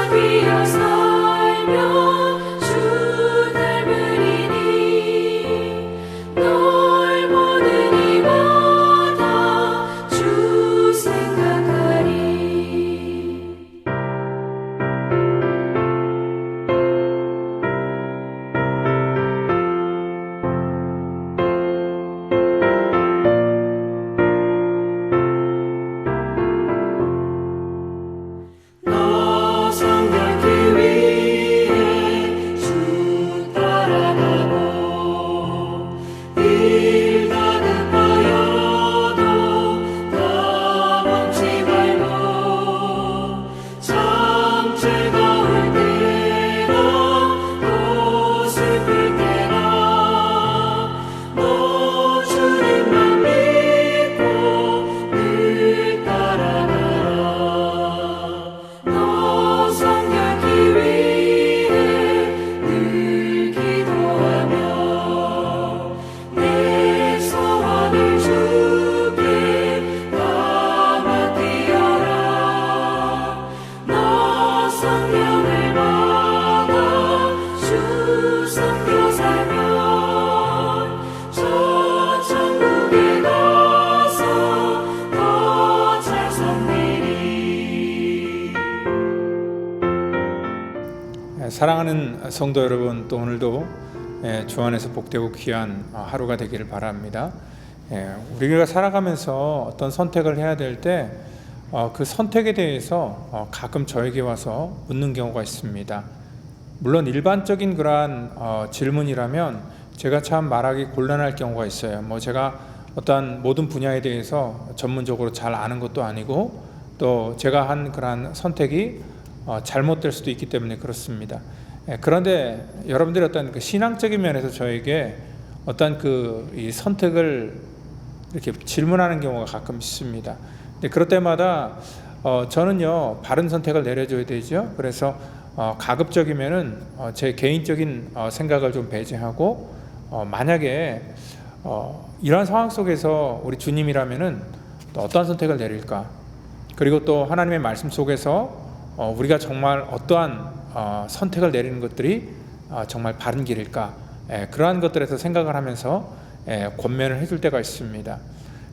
위하여 살면 주 닮으리니 넓어는 이마다 주 생각하리. 너 성결케 위해 주 따라가고 일 다급하여도 다 먹지 말고 참 즐거울 때나 또 슬플 때나 너 주님만 믿고 늘 따라가라. 너 성결케 위해 늘 기도하며 내 소원을 주께 다 맡기어라. 너 성령을 받아 주 섬겨 살면 저 천국에 가서 더 잘 섬기리. 사랑하는 성도 여러분, 또 오늘도 주 안에서 복되고 귀한 하루가 되기를 바랍니다. 우리가 살아가면서 어떤 선택을 해야 될 때 그 선택에 대해서 가끔 저에게 와서 묻는 경우가 있습니다. 물론 일반적인 그러한 질문이라면 제가 참 말하기 곤란할 경우가 있어요. 제가 어떤 모든 분야에 대해서 전문적으로 잘 아는 것도 아니고 또 제가 한 그러한 선택이 잘못될 수도 있기 때문에 그렇습니다. 그런데 여러분들이 어떤 그 신앙적인 면에서 저에게 어떤 이 선택을 이렇게 질문하는 경우가 가끔 있습니다. 근데 그럴 때마다 저는요 바른 선택을 내려줘야 되죠. 그래서 가급적이면은 제 개인적인 생각을 좀 배제하고 만약에 이러한 상황 속에서 우리 주님이라면은 또 어떠한 선택을 내릴까? 그리고 또 하나님의 말씀 속에서 우리가 정말 어떠한 선택을 내리는 것들이 정말 바른 길일까? 그러한 것들에서 생각을 하면서 권면을 해줄 때가 있습니다.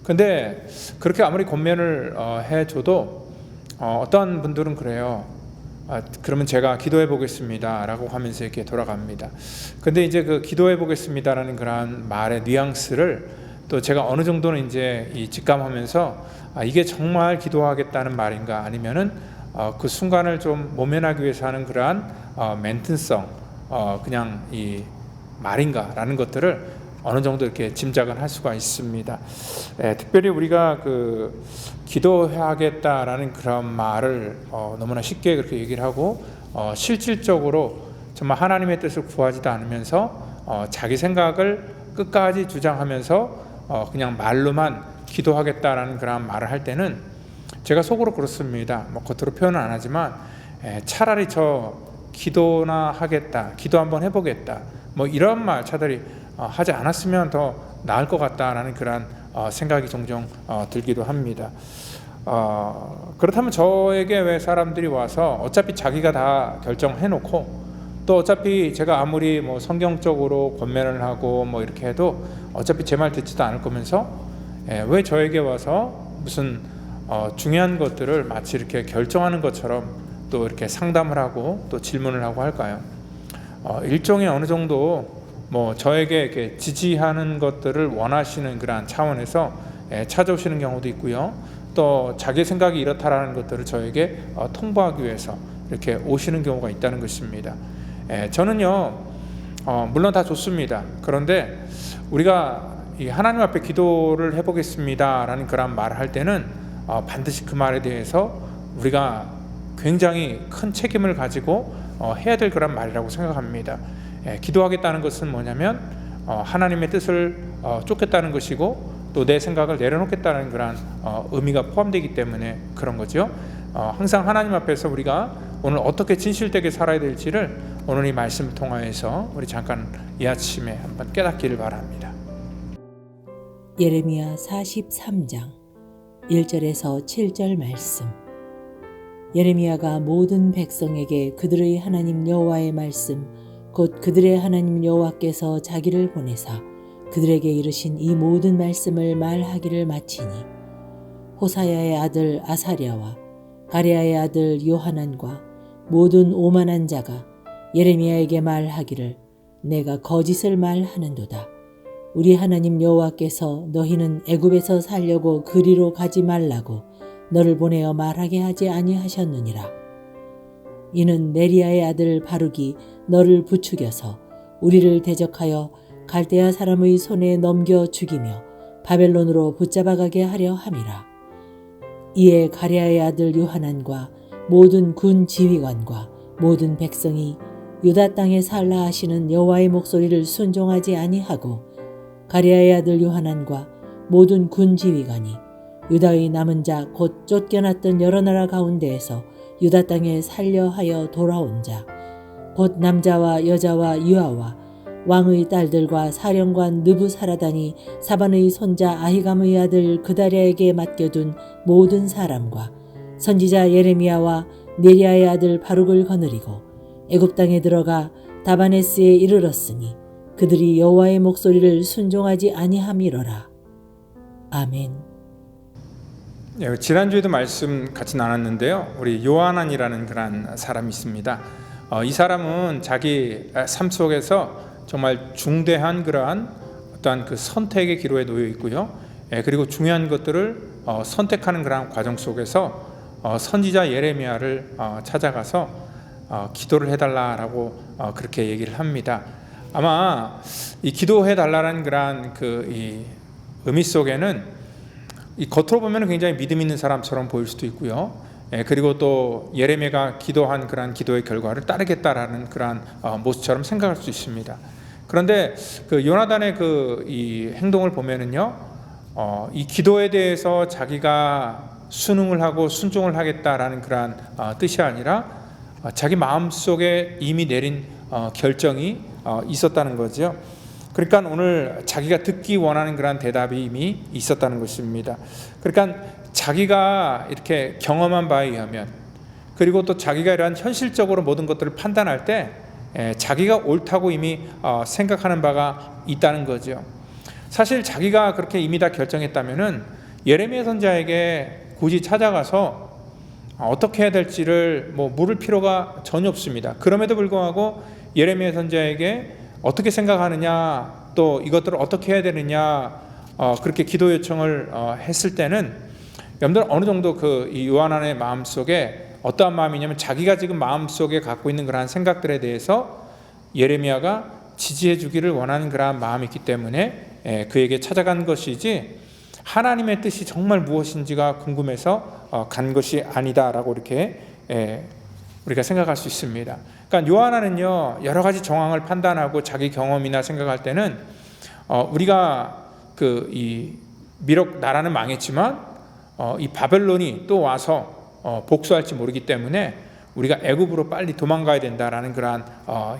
근데 그렇게 아무리 권면을 해줘도 어떤 분들은 그래요. 그러면 제가 기도해 보겠습니다 라고 하면서 이렇게 돌아갑니다. 근데 이제 그 기도해 보겠습니다라는 그러한 말의 뉘앙스를 또 제가 어느 정도는 이제 직감하면서 이게 정말 기도하겠다는 말인가, 아니면은 그 순간을 좀 모면하기 위해서 하는 그러한 멘트성 그냥 이 말인가라는 것들을 어느 정도 이렇게 짐작을 할 수가 있습니다. 특별히 우리가 그 기도하겠다라는 그런 말을 너무나 쉽게 그렇게 얘기를 하고 실질적으로 정말 하나님의 뜻을 구하지도 않으면서 자기 생각을 끝까지 주장하면서 그냥 말로만 기도하겠다라는 그런 말을 할 때는 제가 속으로 그렇습니다. 겉으로 표현은 안 하지만 차라리 저 기도나 하겠다, 기도 한번 해보겠다, 이런 말 차라리 하지 않았으면 더 나을 것 같다라는 그런 생각이 종종 들기도 합니다. 그렇다면 저에게 왜 사람들이 와서 어차피 자기가 다 결정해놓고 또 어차피 제가 아무리 성경적으로 권면을 하고 이렇게 해도 어차피 제 말 듣지도 않을 거면서 왜 저에게 와서 무슨 중요한 것들을 마치 이렇게 결정하는 것처럼 또 이렇게 상담을 하고 또 질문을 하고 할까요? 일종의 어느 정도 저에게 이렇게 지지하는 것들을 원하시는 그런 차원에서 찾아오시는 경우도 있고요. 또 자기 생각이 이렇다라는 것들을 저에게 통보하기 위해서 이렇게 오시는 경우가 있다는 것입니다. 저는요 물론 다 좋습니다. 그런데 우리가 이 하나님 앞에 기도를 해보겠습니다라는 그런 말을 할 때는 반드시 그 말에 대해서 우리가 굉장히 큰 책임을 가지고 해야 될 그런 말이라고 생각합니다. 기도하겠다는 것은 뭐냐면 하나님의 뜻을 쫓겠다는 것이고 또 내 생각을 내려놓겠다는 그런 의미가 포함되기 때문에 그런 거죠. 항상 하나님 앞에서 우리가 오늘 어떻게 진실되게 살아야 될지를 오늘 이 말씀을 통하여서 우리 잠깐 이 아침에 한번 깨닫기를 바랍니다. 예레미야 43장 1절에서 7절 말씀. 예레미야가 모든 백성에게 그들의 하나님 여호와의 말씀 곧 그들의 하나님 여호와께서 자기를 보내사 그들에게 이르신 이 모든 말씀을 말하기를 마치니 호사야의 아들 아사랴와 가랴의 아들 요하난과 모든 오만한 자가 예레미야에게 말하기를 내가 거짓을 말하는도다. 우리 하나님 여호와께서 너희는 애굽에서 살려고 그리로 가지 말라고 너를 보내어 말하게 하지 아니하셨느니라. 이는 네리야의 아들 바룩이 너를 부추겨서 우리를 대적하여 갈대아 사람의 손에 넘겨 죽이며 바벨론으로 붙잡아가게 하려 함이라. 이에 가랴의 아들 요하난과 모든 군 지휘관과 모든 백성이 유다 땅에 살라 하시는 여호와의 목소리를 순종하지 아니하고 가랴의 아들 요하난과 모든 군 지휘관이 유다의 남은 자 곧 쫓겨났던 여러 나라 가운데에서 유다 땅에 살려 하여 돌아온 자 곧 남자와 여자와 유아와 왕의 딸들과 사령관 느부사라단이 사반의 손자 아히감의 아들 그다랴에게 맡겨둔 모든 사람과 선지자 예레미야와 네리야의 아들 바룩을 거느리고 애굽 땅에 들어가 다바네스에 이르렀으니 그들이 여호와의 목소리를 순종하지 아니함이로라. 아멘. 지난주에도 말씀 같이 나눴는데요. 우리 요하난이라는 그런 사람이 있습니다. 이 사람은 자기 삶 속에서 정말 중대한 그러한 어떠한 그 선택의 기로에 놓여 있고요. 그리고 중요한 것들을 선택하는 그러한 과정 속에서 선지자 예레미야를 찾아가서 기도를 해달라라고 그렇게 얘기를 합니다. 아마 이 기도해달라는 그러한 이 의미 속에는 이 겉으로 보면 굉장히 믿음 있는 사람처럼 보일 수도 있고요. 그리고 또 예레미야가 기도한 그러한 기도의 결과를 따르겠다라는 그러한 모습처럼 생각할 수 있습니다. 그런데 그 요나단의 이 행동을 보면은요, 이 기도에 대해서 자기가 순응을 하고 순종을 하겠다라는 그러한 뜻이 아니라 자기 마음 속에 이미 내린 결정이 있었다는 거죠. 그러니까 오늘 자기가 듣기 원하는 그런 대답이 이미 있었다는 것입니다. 그러니까 자기가 이렇게 경험한 바에 의하면, 그리고 또 자기가 이러한 현실적으로 모든 것들을 판단할 때 자기가 옳다고 이미 생각하는 바가 있다는 거죠. 사실 자기가 그렇게 이미 다 결정했다면은 예레미야 선지자에게 굳이 찾아가서 어떻게 해야 될지를 물을 필요가 전혀 없습니다. 그럼에도 불구하고 예레미야 선지자에게 어떻게 생각하느냐, 또 이것들을 어떻게 해야 되느냐, 그렇게 기도 요청을 했을 때는 여러분들 어느 정도 이 요하난의 마음 속에 어떠한 마음이냐면, 자기가 지금 마음 속에 갖고 있는 그러한 생각들에 대해서 예레미야가 지지해 주기를 원하는 그러한 마음이 있기 때문에 그에게 찾아간 것이지, 하나님의 뜻이 정말 무엇인지가 궁금해서 간 것이 아니다라고 이렇게 우리가 생각할 수 있습니다. 그러니까 요하난은요, 여러 가지 정황을 판단하고 자기 경험이나 생각할 때는 우리가 비록 나라는 망했지만 이 바벨론이 또 와서 복수할지 모르기 때문에 우리가 애굽으로 빨리 도망가야 된다라는 그러한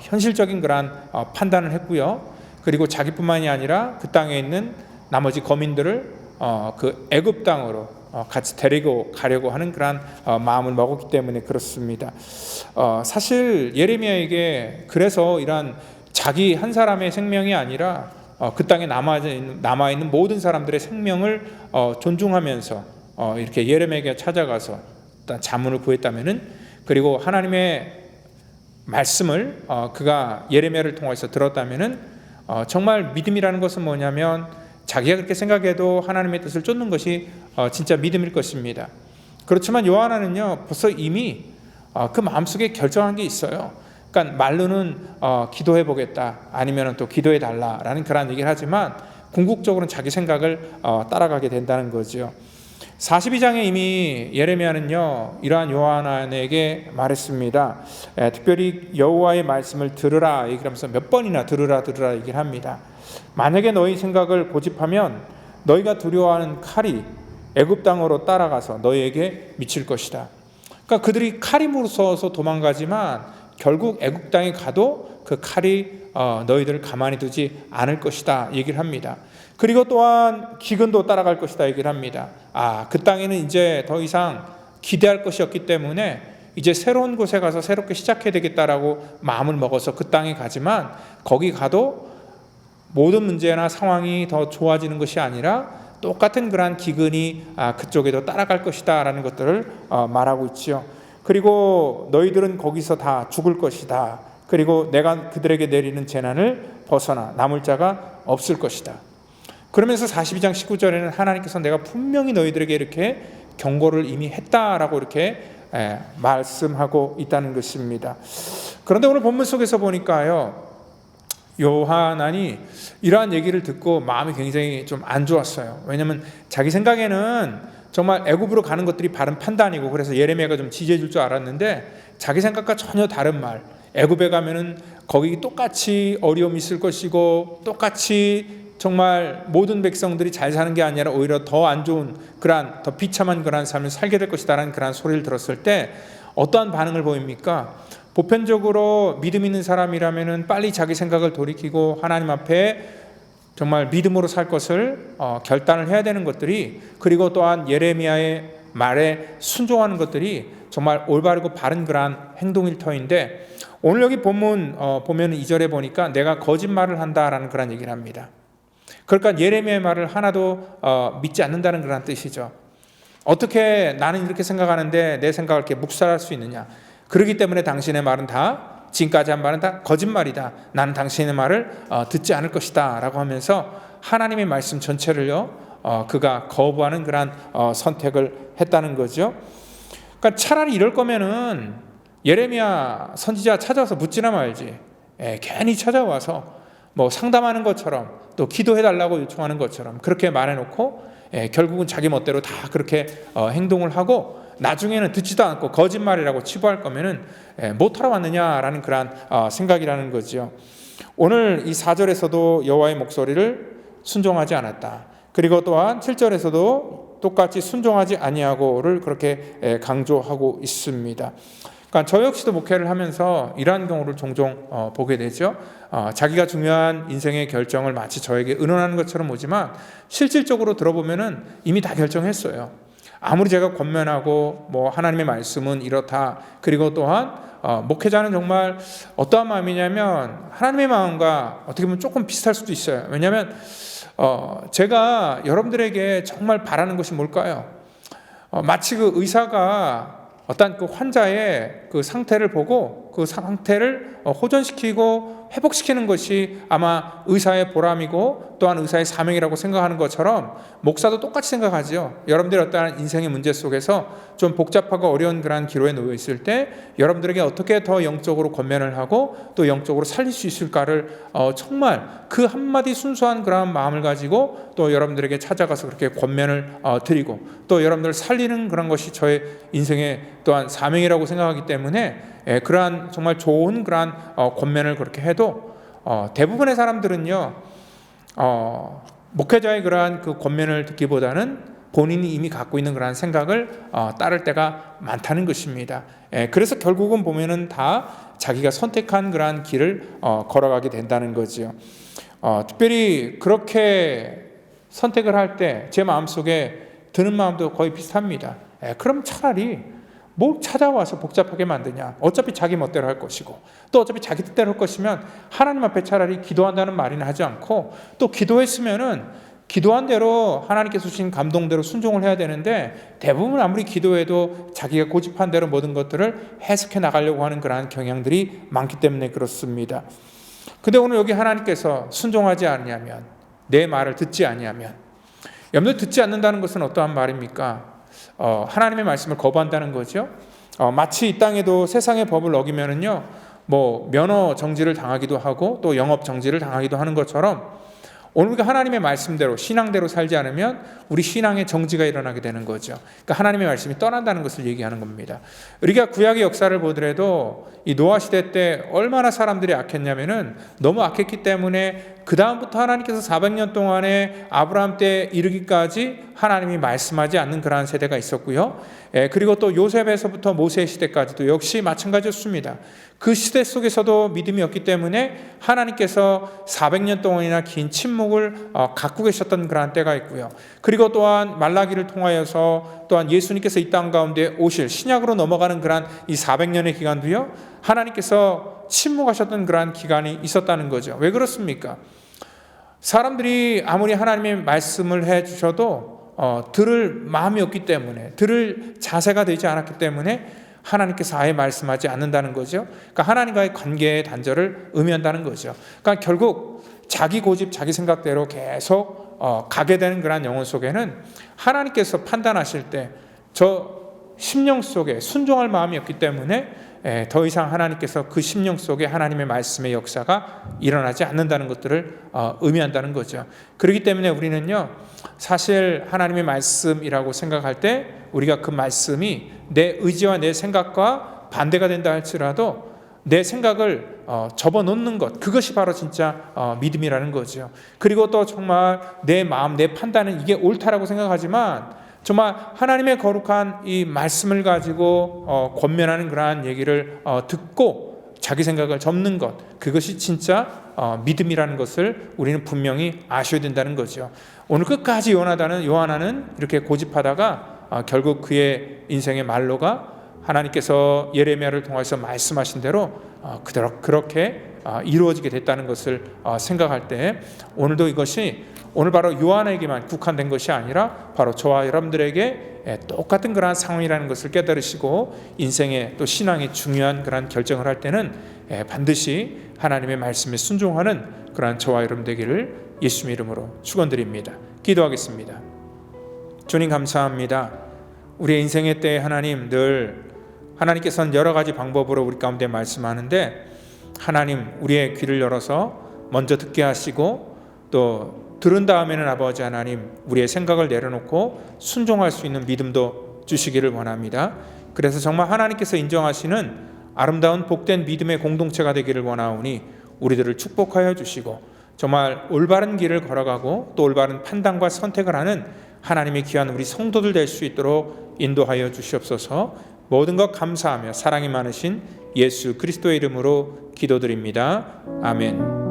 현실적인 그러한 판단을 했고요. 그리고 자기뿐만이 아니라 그 땅에 있는 나머지 거민들을 그 애굽 땅으로 같이 데리고 가려고 하는 그런 마음을 먹었기 때문에 그렇습니다. 사실 예레미야에게 그래서 이러한 자기 한 사람의 생명이 아니라 그 땅에 남아있는 모든 사람들의 생명을 존중하면서 이렇게 예레미야에게 찾아가서 자문을 구했다면은, 그리고 하나님의 말씀을 그가 예레미야를 통해서 들었다면은 정말 믿음이라는 것은 뭐냐면, 자기가 그렇게 생각해도 하나님의 뜻을 쫓는 것이 진짜 믿음일 것입니다. 그렇지만 요하난은요, 벌써 이미 그 마음속에 결정한 게 있어요. 그러니까 말로는 기도해 보겠다, 아니면 또 기도해 달라라는 그런 얘기를 하지만 궁극적으로는 자기 생각을 따라가게 된다는 거죠. 42장에 이미 예레미야는요, 이러한 요하난에게 말했습니다. 특별히 여호와의 말씀을 들으라 얘기를 하면서 몇 번이나 들으라 얘기를 합니다. 만약에 너희 생각을 고집하면 너희가 두려워하는 칼이 애굽 땅으로 따라가서 너희에게 미칠 것이다. 그러니까 그들이 칼이 무서워서 도망가지만 결국 애굽 땅에 가도 그 칼이 너희들을 가만히 두지 않을 것이다 얘기를 합니다. 그리고 또한 기근도 따라갈 것이다 얘기를 합니다. 그 땅에는 이제 더 이상 기대할 것이 없기 때문에 이제 새로운 곳에 가서 새롭게 시작해야 되겠다라고 마음을 먹어서 그 땅에 가지만 거기 가도 모든 문제나 상황이 더 좋아지는 것이 아니라 똑같은 그러한 기근이 그쪽에도 따라갈 것이다 라는 것들을 말하고 있지요. 그리고 너희들은 거기서 다 죽을 것이다. 그리고 내가 그들에게 내리는 재난을 벗어나 남을 자가 없을 것이다. 그러면서 42장 19절에는 하나님께서 내가 분명히 너희들에게 이렇게 경고를 이미 했다라고 이렇게 말씀하고 있다는 것입니다. 그런데 오늘 본문 속에서 보니까요, 요한이 이러한 얘기를 듣고 마음이 굉장히 좀 안 좋았어요. 왜냐하면 자기 생각에는 정말 애굽으로 가는 것들이 바른 판단이고, 그래서 예레미야가 좀 지지해 줄 줄 알았는데 자기 생각과 전혀 다른 말, 애굽에 가면은 거기 똑같이 어려움이 있을 것이고 똑같이 정말 모든 백성들이 잘 사는 게 아니라 오히려 더 안 좋은 그러한 더 비참한 그러한 삶을 살게 될 것이다라는 그러한 소리를 들었을 때 어떠한 반응을 보입니까? 보편적으로 믿음 있는 사람이라면은 빨리 자기 생각을 돌이키고 하나님 앞에 정말 믿음으로 살 것을 결단을 해야 되는 것들이, 그리고 또한 예레미야의 말에 순종하는 것들이 정말 올바르고 바른 그러한 행동일 터인데, 오늘 여기 본문 보면 2절에 보니까 내가 거짓말을 한다라는 그런 얘기를 합니다. 그러니까 예레미야의 말을 하나도 믿지 않는다는 그런 뜻이죠. 어떻게 나는 이렇게 생각하는데 내 생각을 이렇게 묵살할 수 있느냐. 그렇기 때문에 당신의 말은 다, 지금까지 한 말은 다 거짓말이다. 나는 당신의 말을 듣지 않을 것이다 라고 하면서 하나님의 말씀 전체를요 그가 거부하는 그런 선택을 했다는 거죠. 그러니까 차라리 이럴 거면은 예레미야 선지자 찾아와서 묻지나 말지. 괜히 찾아와서 뭐 상담하는 것처럼 또 기도해달라고 요청하는 것처럼 그렇게 말해놓고 결국은 자기 멋대로 다 그렇게 행동을 하고 나중에는 듣지도 않고 거짓말이라고 치부할 거면은 못하러 왔느냐라는 그런 생각이라는 거죠. 오늘 이 4절에서도 여호와의 목소리를 순종하지 않았다. 그리고 또한 7절에서도 똑같이 순종하지 아니하고를 그렇게 강조하고 있습니다. 그러니까 저 역시도 목회를 하면서 이러한 경우를 종종 보게 되죠. 자기가 중요한 인생의 결정을 마치 저에게 의논하는 것처럼 오지만 실질적으로 들어보면은 이미 다 결정했어요. 아무리 제가 권면하고 뭐 하나님의 말씀은 이렇다. 그리고 또한 목회자는 정말 어떠한 마음이냐면 하나님의 마음과 어떻게 보면 조금 비슷할 수도 있어요. 왜냐하면 제가 여러분들에게 정말 바라는 것이 뭘까요? 마치 그 의사가 어떤 그 환자의 그 상태를 보고 그 상태를 호전시키고 회복시키는 것이 아마 의사의 보람이고 또한 의사의 사명이라고 생각하는 것처럼 목사도 똑같이 생각하죠. 여러분들이 어떠한 인생의 문제 속에서 좀 복잡하고 어려운 그런 기로에 놓여 있을 때 여러분들에게 어떻게 더 영적으로 권면을 하고 또 영적으로 살릴 수 있을까를 정말 그 한마디 순수한 그런 마음을 가지고 또 여러분들에게 찾아가서 그렇게 권면을 드리고 또 여러분들을 살리는 그런 것이 저의 인생의 또한 사명이라고 생각하기 때문에 그러한 정말 좋은 그러한 권면을 그렇게 해도 대부분의 사람들은요 목회자의 그러한 그 권면을 듣기보다는 본인이 이미 갖고 있는 그러한 생각을 따를 때가 많다는 것입니다. 그래서 결국은 보면은 다 자기가 선택한 그러한 길을 걸어가게 된다는 거지요. 특별히 그렇게 선택을 할 때 제 마음속에 드는 마음도 거의 비슷합니다. 그럼 차라리 뭘 찾아와서 복잡하게 만드냐. 어차피 자기 멋대로 할 것이고 또 어차피 자기 뜻대로 할 것이면 하나님 앞에 차라리 기도한다는 말이나 하지 않고 또 기도했으면은 기도한 대로 하나님께서 주신 감동대로 순종을 해야 되는데 대부분 아무리 기도해도 자기가 고집한 대로 모든 것들을 해석해 나가려고 하는 그러한 경향들이 많기 때문에 그렇습니다. 근데 오늘 여기 하나님께서 순종하지 않냐면 내 말을 듣지 아니하면 여러분들 듣지 않는다는 것은 어떠한 말입니까? 하나님의 말씀을 거부한다는 거죠. 마치 이 땅에도 세상의 법을 어기면은요, 뭐 면허 정지를 당하기도 하고 또 영업 정지를 당하기도 하는 것처럼 오늘 우리가 하나님의 말씀대로 신앙대로 살지 않으면 우리 신앙의 정지가 일어나게 되는 거죠. 그러니까 하나님의 말씀이 떠난다는 것을 얘기하는 겁니다. 우리가 구약의 역사를 보더라도 이 노아 시대 때 얼마나 사람들이 악했냐면은 너무 악했기 때문에 그 다음부터 하나님께서 400년 동안에 아브라함 때 이르기까지 하나님이 말씀하지 않는 그러한 세대가 있었고요. 그리고 또 요셉에서부터 모세 시대까지도 역시 마찬가지였습니다. 그 시대 속에서도 믿음이 없기 때문에 하나님께서 400년 동안이나 긴 침묵 침묵을 갖고 계셨던 그러한 때가 있고요. 그리고 또한 말라기를 통하여서 또한 예수님께서 이 땅 가운데 오실 신약으로 넘어가는 그러한 이 400년의 기간도요, 하나님께서 침묵하셨던 그러한 기간이 있었다는 거죠. 왜 그렇습니까? 사람들이 아무리 하나님의 말씀을 해주셔도 들을 마음이 없기 때문에, 들을 자세가 되지 않았기 때문에 하나님께서 아예 말씀하지 않는다는 거죠. 그러니까 하나님과의 관계의 단절을 의미한다는 거죠. 그러니까 결국 자기 고집, 자기 생각대로 계속 가게 되는 그런 영혼 속에는 하나님께서 판단하실 때 저 심령 속에 순종할 마음이 없기 때문에 더 이상 하나님께서 그 심령 속에 하나님의 말씀의 역사가 일어나지 않는다는 것들을 의미한다는 거죠. 그렇기 때문에 우리는요, 사실 하나님의 말씀이라고 생각할 때 우리가 그 말씀이 내 의지와 내 생각과 반대가 된다 할지라도 내 생각을 접어놓는 것, 그것이 바로 진짜 믿음이라는 거죠. 그리고 또 정말 내 마음, 내 판단은 이게 옳다라고 생각하지만 정말 하나님의 거룩한 이 말씀을 가지고 권면하는 그러한 얘기를 듣고 자기 생각을 접는 것, 그것이 진짜 믿음이라는 것을 우리는 분명히 아셔야 된다는 거죠. 오늘 끝까지 요하나는 이렇게 고집하다가 결국 그의 인생의 말로가 하나님께서 예레미야를 통해서 말씀하신 대로 그대로 그렇게 이루어지게 됐다는 것을 생각할 때 오늘도 이것이 오늘 바로 요한에게만 국한된 것이 아니라 바로 저와 여러분들에게 똑같은 그러한 상황이라는 것을 깨달으시고 인생의 또 신앙의 중요한 그러한 결정을 할 때는 반드시 하나님의 말씀에 순종하는 그러한 저와 여러분 되기를 예수님 이름으로 축원드립니다. 기도하겠습니다. 주님 감사합니다. 우리의 인생의 때에 하나님 늘 하나님께서는 여러 가지 방법으로 우리 가운데 말씀하는데 하나님 우리의 귀를 열어서 먼저 듣게 하시고 또 들은 다음에는 아버지 하나님 우리의 생각을 내려놓고 순종할 수 있는 믿음도 주시기를 원합니다. 그래서 정말 하나님께서 인정하시는 아름다운 복된 믿음의 공동체가 되기를 원하오니 우리들을 축복하여 주시고 정말 올바른 길을 걸어가고 또 올바른 판단과 선택을 하는 하나님의 귀한 우리 성도들 될 수 있도록 인도하여 주시옵소서. 모든 것 감사하며 사랑이 많으신 예수 그리스도의 이름으로 기도드립니다. 아멘.